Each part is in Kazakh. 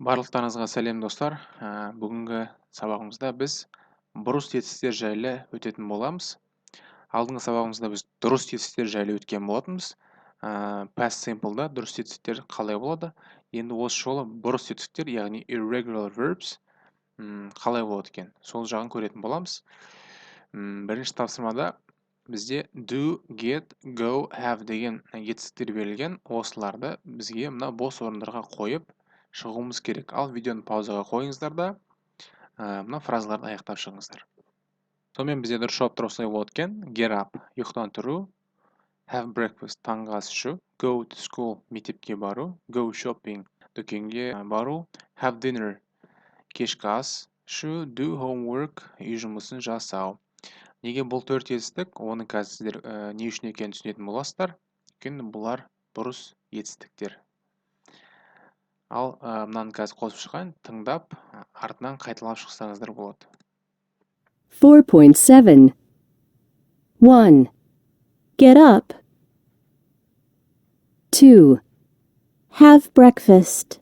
Барлықтарыңызға сәлем достар. Бүгінгі сабағымызда біз бұрыс етістіктер жайлы өтетін боламыз. Алдыңғы сабағымызда біз дұрыс етістіктер жайлы өткен болатынбыз. Past simple'да дұрыс етістіктер қалай болады? Енді осы жолы бұрыс етістіктер, яғни irregular verbs қалай болады екен? Сол жағын көретін боламыз. Бірінші тапсырмада бізде do, get, go, have деген етістіктер берілген. Осыларды бізге мына бос орындарға қойып шығуымыз керек. Ал видеоны паузаға қойыңыздар да мына фразаларды аяқтап шығыңыздар. Сонымен бізде дұрыс жауаптар осылай болады екен. Get up, ұйықтан тұру. Have breakfast, таңғы ас ішу. Go to school, мектепке бару. Go shopping, дүкенге бару. Have dinner, кешкі ас ішу. Do homework, үй жұмысын жасау. Неге бұл төрт етістік? Оны қазір сіздер не үшін екенін түсінетін боласыздар. Өйткені бұлар бұрыс етістіктер. Ал мынаны қазір қосып шығайын, тыңдап, артынан қайталап шықсаңыздар болады. 4.7 1. Get up. 2. Have breakfast.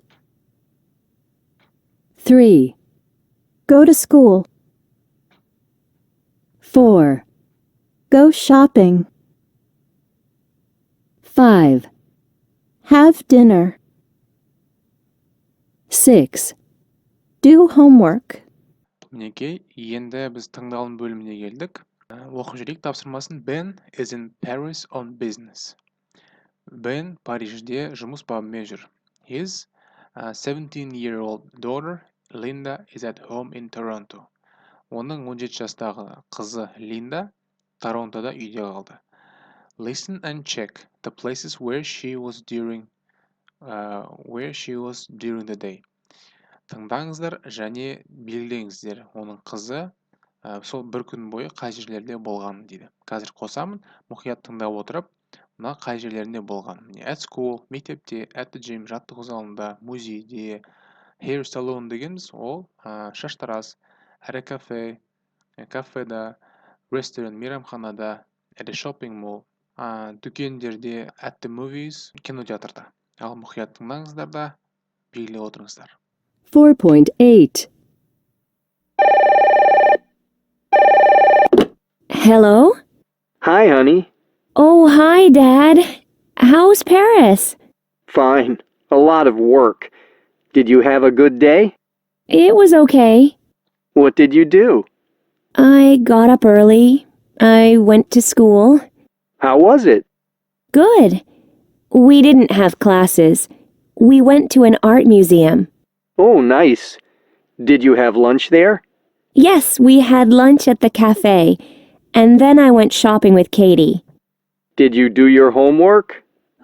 3. Go to school. 4. Go shopping. 5. Have dinner. 6. Do homework. Мінекей, енді біз тыңдалым бөліміне келдік. Оқып жүрейік тапсырмасын. Ben is in Paris on business. Ben Парижде жұмыс бабымен жүр. His 17-year-old daughter Linda is at home in Toronto. Оның 17 жастағы қызы Линда Торонтода үйде қалды. Listen and check the places where she was during the day. Тыңдаңыздар және белгілеңіздер. Оның қызы сол бір күн бойы қай жерлерде болғанын дейді. Қазір қосамын, мұқият тыңдап отырып, мына қай жерлерінде болғанын. At school, мектепте, at the gym, жаттығу залында, музейде, hair salon дегеніміз ол шаштараз, at a cafe, кафеда, restaurant, мейрамханада, at a shopping mall, дүкендерде, at the movies, кинотеатрда. Ал мұқият тыңдаңыздар да белгілеп отырыңыздар. 4.8 Hello? Hi, honey. Oh, hi, Dad. How's Paris? Fine. A lot of work. Did you have a good day? It was okay. What did you do? I got up early. I went to school. How was it? Good. We didn't have classes. We went to an art museum. Oh, nice. Did you have lunch there? Yes, we had lunch at the cafe, and then I went shopping with Katie. Did you do your homework?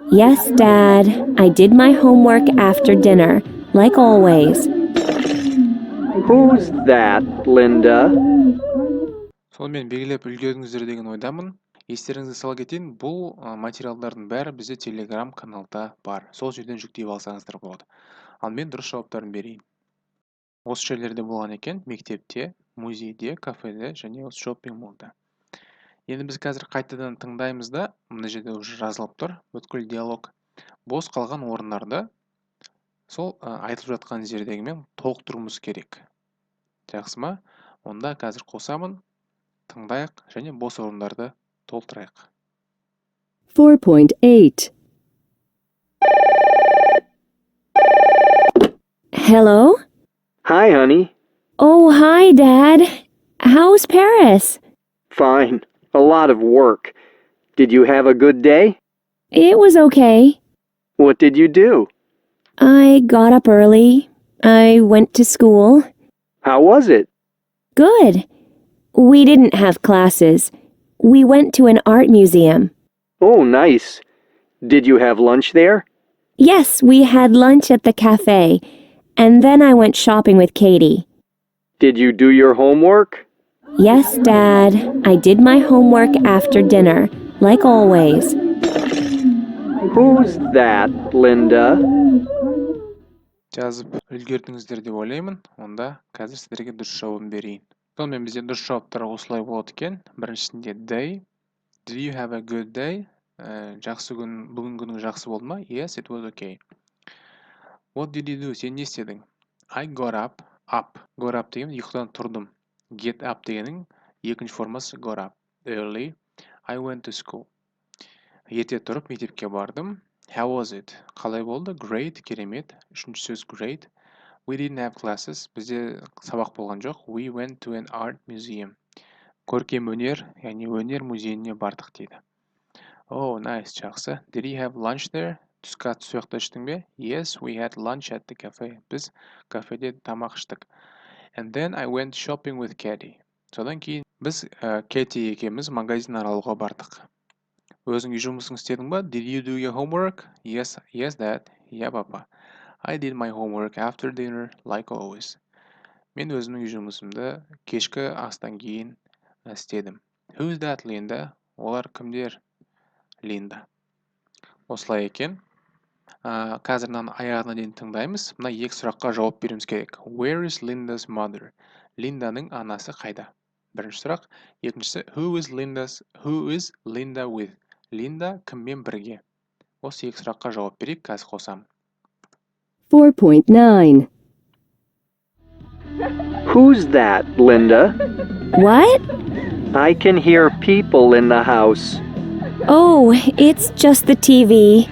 Yes, Dad. I did my homework after dinner, like always. Who's that, Linda? Сонымен белгілеп үлгердіңіздер деген ойдамын. Естеріңізге сала кетейін, бұл материалдардың бәрі бізде Telegram каналда бар. Сол жерден жүктеп алсаңыздар болады. Ал мен дұрыс жауаптарын берейін. Осы жерлерде болған екен, мектепте, музейде, кафеде және осы шоппинг-моллда. Енді біз қазір қайтадан тыңдаймыз да, мына жерде уже жазылып тұр, бүткіл диалог. Бос қалған орындарды сол айтылып жатқан жердегімен толықтыруымыз керек. Жақсы ма? Онда қазір қосамын, тыңдайық және бос орындарды толтырайық. 4.8 Hello? Hi, honey. Oh, hi, Dad. How's Paris? Fine. A lot of work. Did you have a good day? It was okay. What did you do? I got up early. I went to school. How was it? Good. We didn't have classes. We went to an art museum. Oh, nice. Did you have lunch there? Yes, we had lunch at the cafe, and then I went shopping with Katie. Did you do your homework? Yes, Dad. I did my homework after dinner, like always. Who's that, Linda? Жазып үлгердіңіздер деп ойлаймын. Онда қазір сіздерге дұрыс жауабын берейін. Сонымен бізде дұрыс жауаптар осылай болады екен. Біріншісінде day. Did you have a good day? Жақсы күн, бүгін күнің жақсы болды ма? Yes, it was okay. What did you do? Сен не істедің? I got up. Up. Got up деген ұйқыдан тұрдым. Get up дегеннің екінші формасы got up. Early. I went to school. Ерте тұрып мектепке бардым. How was it? Қалай болды? Great. Керемет. Үшінші сөз great. We didn't have classes. Бізде сабақ болған жоқ. We went to an art museum. Көркем өнер, яғни өнер музейіне бардық дейді. Oh, nice, жақсы. Did you have lunch there? Түскі ас тұяқта іштің бе? Yes, we had lunch at the cafe. Біз кафеде тамақ іштік. And then I went shopping with Katie. Содан кейін біз Кэти екеуміз магазин аралауға бардық. Өзің үй жұмысын істедің ба? Did you do your homework? Yes, dad. Yeah, papa. I did my homework after dinner, like always. Мен өзімнің үй жұмысымды кешкі астан кейін істедім. Who's that, Linda? Олар кімдер? Linda. Осылай екен. Қазір мынаны аяғына дейін тыңдаймыз. Мына екі сұраққа жауап беруіміз керек. Where is Linda's mother? Линданың анасы қайда? Бірінші сұрақ. Екіншісі, who is Linda with? Linda кіммен бірге? Осы екі сұраққа жауап берейік, қазір қосамын. 4.9. Who's that, Linda? What? I can hear people in the house. Oh, it's just the TV.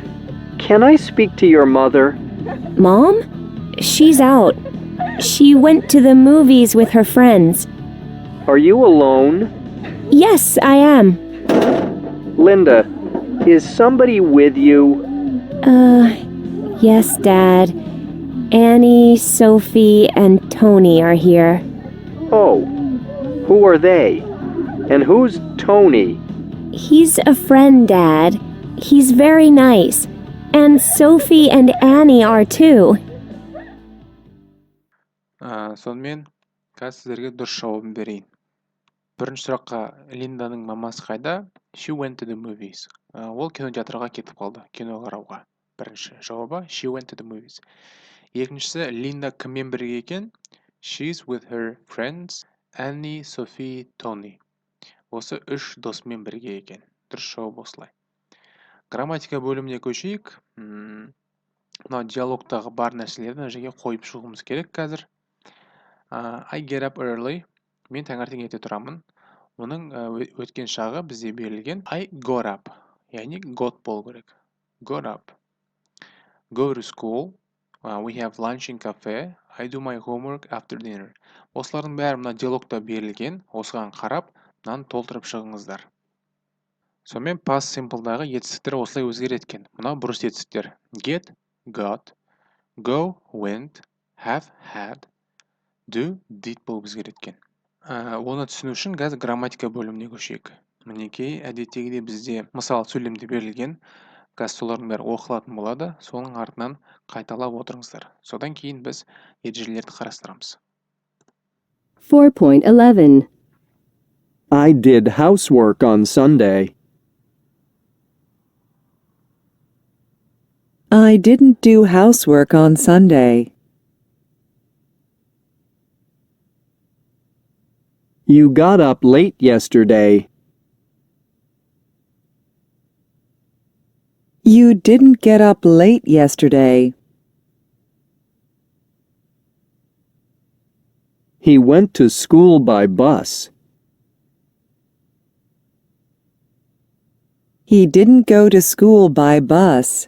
Can I speak to your mother? Mom? She's out. She went to the movies with her friends. Are you alone? Yes, I am. Linda, is somebody with you? Yes, Dad. Annie, Sophie, and Tony are here. Oh, who are they? And who's Tony? He's a friend, Dad. He's very nice. And Sophie and Annie are too. Сонымен, қазір сіздерге дұрыс жауабын берейін. Бірінші сұраққа Линданың мамасы қайда? She went to the movies. Ол кинотеатрға кетіп қалды, кино қарауға. Бірінші жауабы she went to the movies. Екіншісі, Линда кіммен бірге екен? She's with her friends, Annie, Sophie, Tony. Осы үш досымен бірге екен. Дұрыс жауап осылай. Грамматика бөліміне көшейік. Мына диалогтағы бар нәрселерді мына жерге қойып шығуымыз керек қазір. I get up early. Мен таңертең ерте тұрамын. Оның өткен шағы бізде берілген. I got up. Яғни got болу керек. Got up. Go to school. We have lunch in cafe. I do my homework after dinner. Осылардың бәрі мына диалогта берілген. Осыған қарап, мынаны толтырып шығыңыздар. Сонымен past simple'дағы етістіктер осылай өзгереді екен. Мына бұрыс етістіктер. Get, got, go, went, have, had, do, did болып өзгереді екен. Оны түсіну үшін қазір грамматика бөліміне көшейік. Мінекей, әдеттегідей бізде мысал сөйлемде берілген. Қазір солардың бәрі оқылатын болады. Соның артынан қайталап отырыңыздар. Содан кейін біз ережелерді қарастырамыз. 4.11. I did housework on Sunday. I didn't do housework on Sunday. You got up late yesterday. You didn't get up late yesterday. He went to school by bus. He didn't go to school by bus.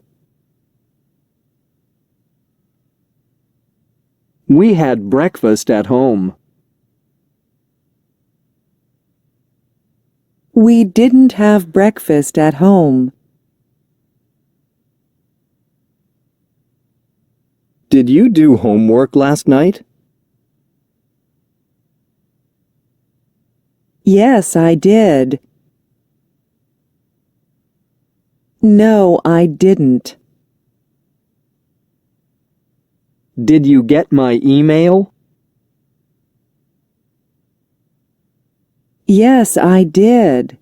We had breakfast at home. We didn't have breakfast at home. Did you do homework last night? Yes, I did. No, I didn't. Did you get my email? Yes, I did.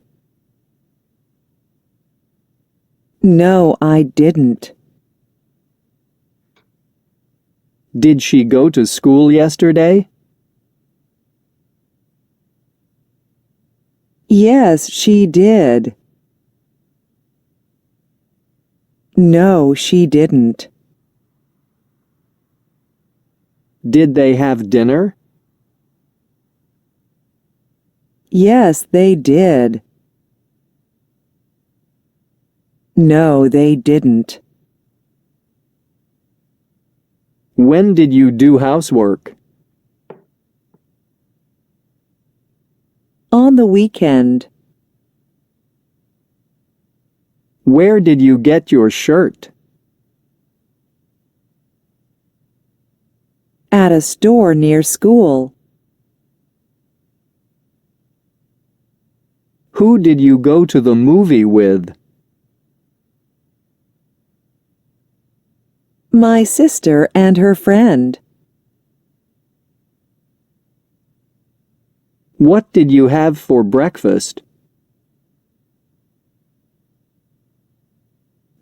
No, I didn't. Did she go to school yesterday? Yes, she did. No, she didn't. Did they have dinner? Yes, they did. No, they didn't. When did you do housework? On the weekend. Where did you get your shirt? At a store near school. Who did you go to the movie with? My sister and her friend. What did you have for breakfast?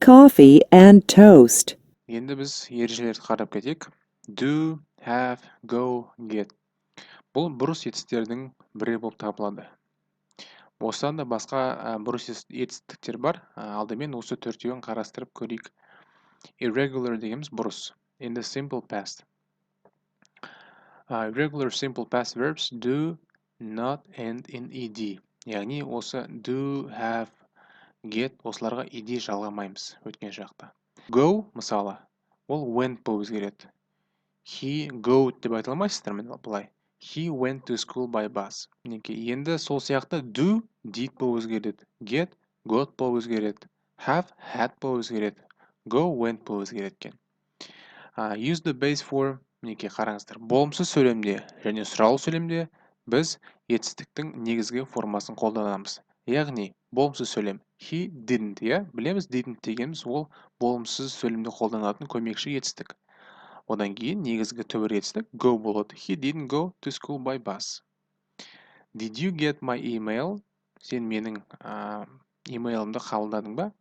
Coffee and toast. Енді біз ережелерді қарап кетейік. Do, have, go, get. Бұл бұрыс етістіктердің бірі болып табылады. Осыдан да басқа бұрыс етістіктер бар. Алдымен осы төртеуін қарастырып көрейік. Irregular дегеніміз бұрыс. In the simple past. Irregular simple past verbs do not end in ed. Яғни осы do, have, get осыларға ed жалғамаймыз өткен шақта. Go, мысалы, ол went болып өзгереді. He go деп айта алмайсыздар міне былай. He went to school by bus. Енді сол сияқты do did болып өзгереді. Get got болып өзгереді. Have had болып өзгереді. Go went болып өзгереді екен. Use the base form. Мінекей қараңыздар. Болымсыз сөйлемде және сұраулы сөйлемде біз етістіктің негізгі формасын қолданамыз. Яғни болымсыз сөйлем he didn't, иә? Білеміз didn't дегеніміз ол болымсыз сөйлемде қолданатын көмекші етістік. Одан кейін негізгі түбір етістік go болады. He didn't go to school by bus. Did you get my email? Сен менің имейлімді қабылдадың ба?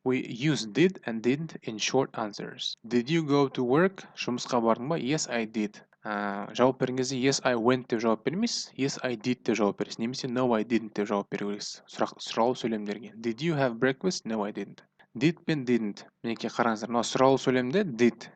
We use did and didn't in short answers. Did you go to work? Жұмысқа бардың ба? Yes, I did. Жауап берген кезде yes, I went деп жауап бермейсіз. Yes, I did деп жауап бересіз. Немесе no, I didn't деп жауап беру керексіз. Сұраулы сөйлемдерге. Did you have breakfast? No, I didn't. Did пен didn't. Мінекей қараңыздар. Мына сұраулы сөйлемде did.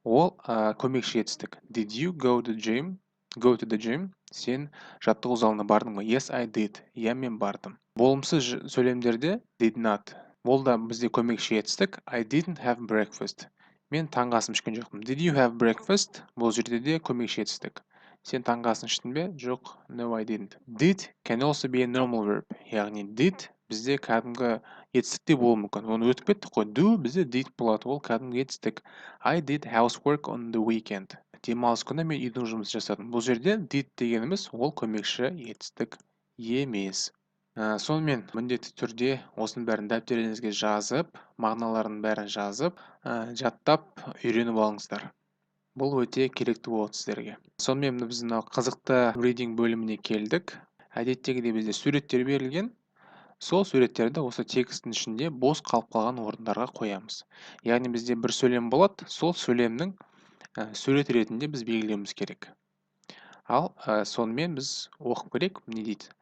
Ол көмекші етістік. Did you go to gym? Go to the gym. Сен жаттығу залына бардың ба? Yes, I did. Иә, мен бардым. Болымсыз сөйлемдерде did not. Ол да бізде көмекші етістік. I didn't have breakfast. Мен таңғы асын ішкен жоқпын. Did you have breakfast? Бұл жерде де көмекші етістік. Сен таңғы асын іштің бе? Жоқ. No, I didn't. Did can also be a normal verb. Яғни did бізде кәдімгі етістікте болуы мүмкін. Оны өтіп кеттік қой. Do бізде did болады. Ол кәдімгі етістік. I did housework on the weekend. Демалыс күні мен үйдің жұмыс жасадым. Бұл жерде did дегеніміз ол көмекші етістік емес. Сонымен міндетті түрде осының бәрін дәптеріңізге жазып, мағыналарын бәрін жазып, жаттап үйреніп алыңыздар. Бұл өте керекті болады сіздерге. Сонымен біз мынау қызықты reading бөліміне келдік. Әдеттегідей бізде суреттер берілген. Сол суреттерді осы тексттің ішінде бос қалып қалған орындарға қоямыз. Яғни бізде бір сөйлем болады, сол сөйлемнің сурет ретінде біз белгілеуіміз керек. Ал сонымен біз оқып көрейік. Не дейді?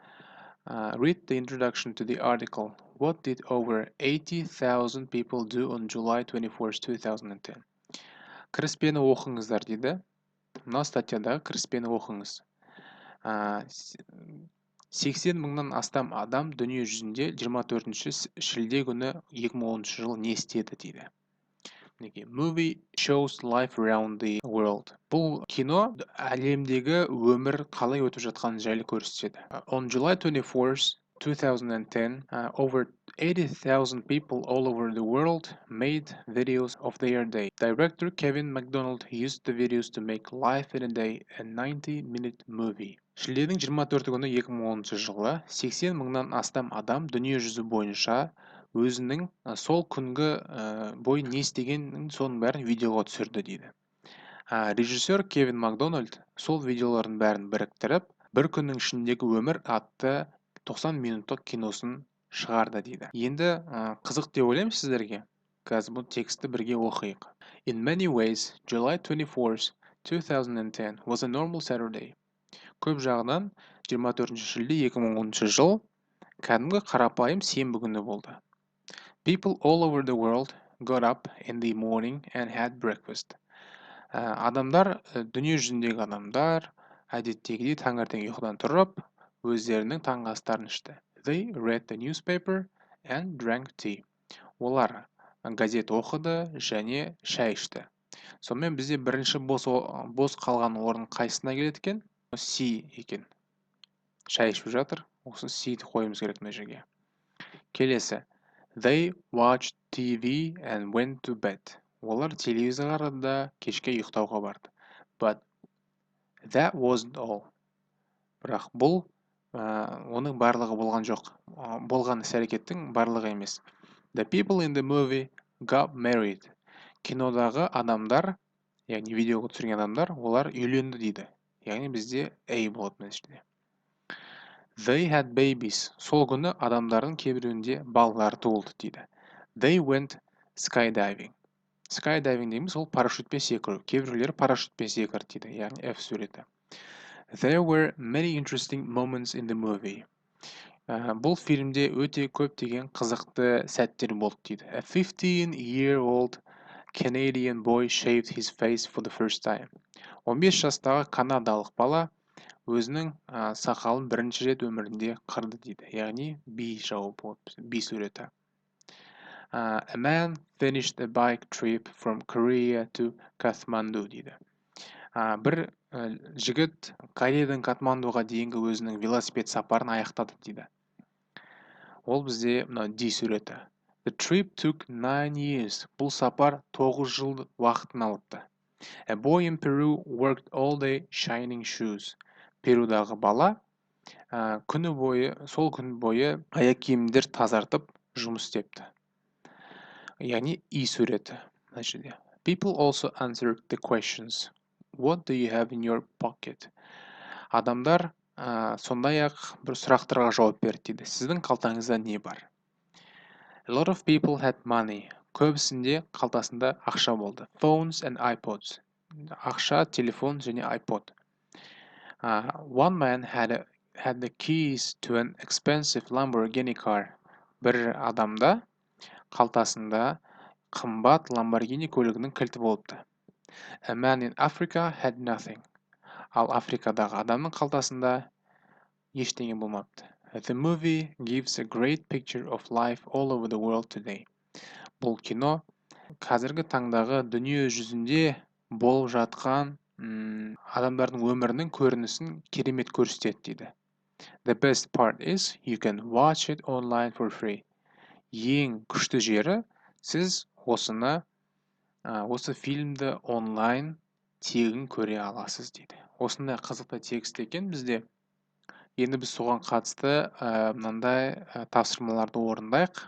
Read the introduction to the article. What did over 80,000 people do on July 24, 2010? Кіріспені оқыңыздар дейді. Мына статьядағы кіріспені оқыңыз. 80 мыңнан астам адам дүние жүзінде 24 шілде күні 2010 жыл не істеді дейді. Movie shows life around the world. Бұл кино әлемдегі өмір қалай өтіп жатқанын жайлы көрсетеді. On July 24, 2010, over 80,000 people all over the world made videos of their day. Director Kevin MacDonald used the videos to make Life in a Day a 90-minute movie. Шілденің 24 күні 2010 жылы 80 мыңнан астам адам дүние жүзі бойынша өзінің сол күнгі бой не істегенін соның бәрін видеоға түсірді дейді. Режиссер Кевин Макдональд сол видеолардың бәрін біріктіріп, бір күннің ішіндегі өмір атты 90 минуттық киносын шығарды дейді. Енді қызық деп ойлаймын сіздерге. Қазір бұл текстті бірге оқиық. In many ways, July 24, 2010 was a normal Saturday. Көп жағынан 24 шілде 2010 жыл кәдімгі қарапайым сенбі күні болды. People all over the world got up in the morning and had breakfast. Адамдар, дүние жүзіндегі адамдар, әдеттегідей таңертең ұйқыдан тұрып, өздерінің таңғы астарын ішті. They read the newspaper and drank tea. Олар газет оқыды және шай ішті. Сонымен бізде бірінші бос қалған орын қайсысына келеді екен? C екен. Шай ішіп жатыр. Осы C-ді қойымыз керек мына жерге. Келесі. They watched TV and went to bed. Олар телевизор қарады да кешке ұйықтауға барды. But that wasn't all. Бірақ бұл оның барлығы болған жоқ. Болған іс-әрекеттің барлығы емес. The people in the movie got married. Кинодағы адамдар, яғни видеоға түсірген адамдар, олар үйленді дейді. Яғни бізде A болады мына жерде. They had babies. Сол күні адамдардың кейбіреуінде балалары туылды дейді. They went skydiving. Skydiving дейміз, ол парашютпен секіру. Кейбіреулері парашютпен секірді дейді, яғни F суреті. There were many interesting moments in the movie. Бұл фильмде өте көптеген қызықты сәттер болды дейді. A 15-year-old Canadian boy shaved his face for the first time. 15 жастағы канадалық бала өзінің сақалын бірінші рет өмірінде қырды дейді. Яғни B жауап болады. B суреті. A man finished a bike trip from Korea to Kathmandu дейді. Бір жігіт Кореядан Катмандуға дейінгі өзінің велосипед сапарын аяқтады дейді. Ол бізде D суреті. The trip took 9 years. Бұл сапар 9 жыл уақытын алыпты. A boy in Peru worked all day shining shoes. Перудағы бала сол күн бойы аяқ киімдер тазартып жұмыс істепті. Яғни E суреті. People also answered the questions. What do you have in your pocket? Адамдар сондай-ақ бір сұрақтарға жауап берді дейді. Сіздің қалтаңызда не бар? A lot of people had money. Көбісінде қалтасында ақша болды. Phones and iPods. Ақша, телефон және iPod. One man had the keys to an expensive Lamborghini car. Бір адамда қалтасында қымбат Lamborghini көлігінің кілті болыпты. A man in Africa had nothing. Ал Африкадағы адамның қалтасында ештеңе болмапты. The movie gives a great picture of life all over the world today. Бұл кино қазіргі таңдағы дүние жүзінде болып жатқан адамдардың өмірінің көрінісін керемет көрсетеді дейді. The best part is you can watch it online for free. Ең күшті жері сіз осы фильмді онлайн тегін көре аласыз дейді. Осындай қызықты текст екен бізде. Енді біз соған қатысты мынандай тапсырмаларды орындайық.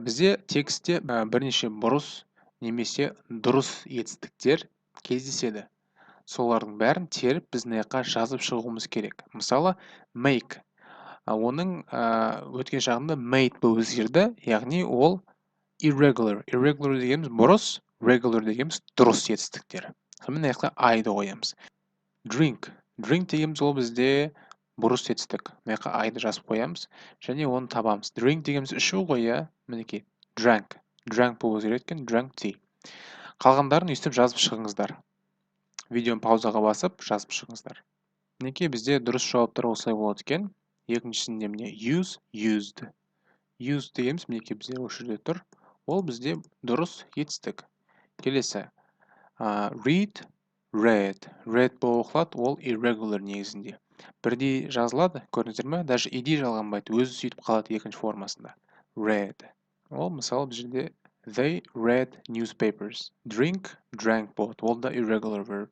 Бізде текстте бірнеше бұрыс немесе дұрыс етістіктер кездеседі. Солардың бәрін теріп біз мына жаққа жазып шығуымыз керек. Мысалы, make. Оның өткен жағында made болып өзгерді, яғни ол irregular. Irregular дегеніміз бұрыс, regular дегеніміз дұрыс етістіктер. Сонымен мына жақта I-ды қоямыз. Drink. Drink дегеніміз ол бізде бұрыс етістік. Мына жаққа I-ды жазып қоямыз және оны табамыз. Drink дегеніміз ішу ғой, мінекей. Drank. Drank болып өзгереді екен, drank tea. Қалғандарын өйстіп жазып шығыңыздар. Видеоны паузаға басып жазып шығыңыздар. Мінекей бізде дұрыс жауаптар осылай болады екен. Екіншісінде міне use, used. Used дегеніміз мінекей бізде осы жерде тұр. Ол бізде дұрыс етістік. Келесі. Read, read. Read болып оқылады, ол irregular негізінде. Бірдей жазылады, көрдіңіздер ме? Даже иди жалғанбайды, өзі сөйтіп қалады екінші формасында. Read. Ол мысалы біз жерде they read newspapers. Drink, drank болады, ол да irregular verb.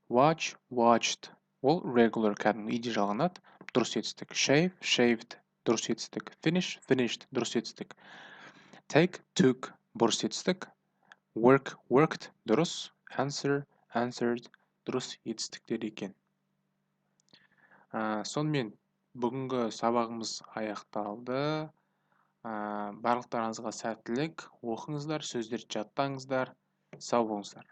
Watch, watched. Ол regular кәдімгі иди жалғанады, дұрыс етістік. Shave, shaved. Дұрыс етістік. Finish, finished. Дұрыс етістік. Take, took. Бұрыс етістік. Work, worked. Дұрыс. Answer, answered. Дұрыс етістіктер екен. Сонымен бүгінгі сабағымыз аяқталды. Барлықтарыңызға сәттілік. Оқыңыздар, сөздерді жаттаңыздар. Сау болыңыздар.